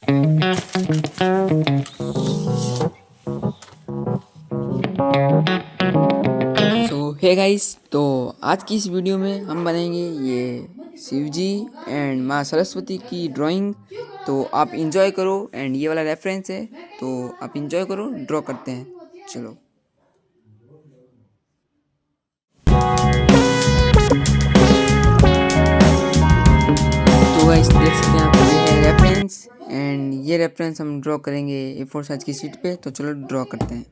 Hey guys, तो आज की इस वीडियो में हम बनाएंगे ये शिव जी एंड माँ सरस्वती की ड्राइंग। तो आप इंजॉय करो एंड ये वाला रेफरेंस है, तो आप इंजॉय करो, ड्रॉ करते हैं। चलो। तो गाइस देख सकते हैं आप, ये है रेफरेंस एंड ये रेफरेंस हम ड्रॉ करेंगे A4 साइज की शीट पे। तो चलो ड्रॉ करते हैं।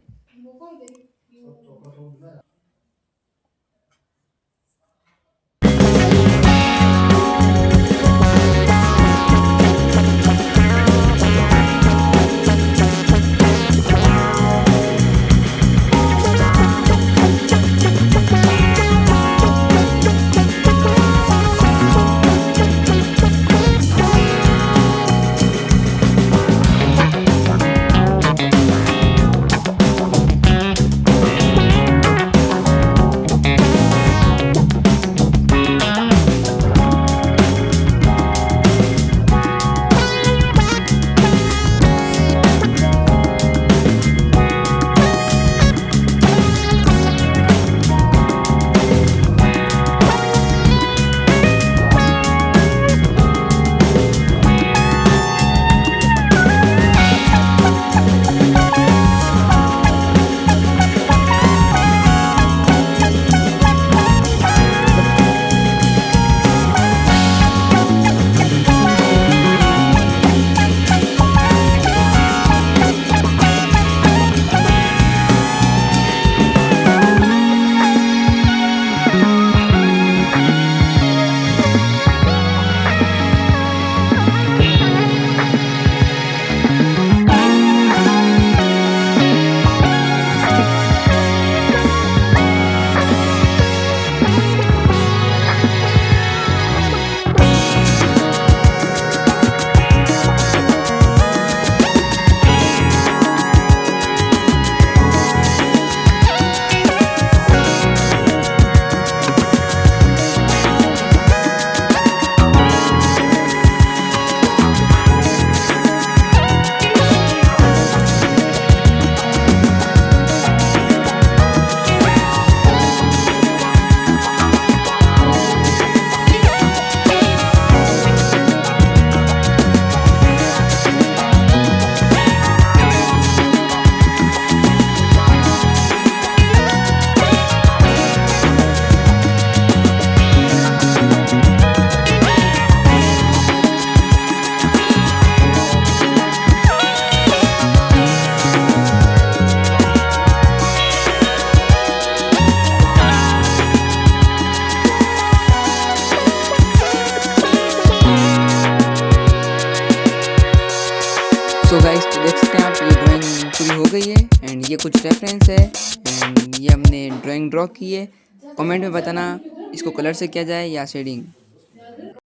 सो गाइस, तो देख सकते हैं आप, ये ड्राइंग पूरी हो गई है एंड ये कुछ रेफरेंस है एंड ये हमने ड्राइंग ड्रॉ की है। कमेंट में बताना इसको कलर से किया जाए या शेडिंग।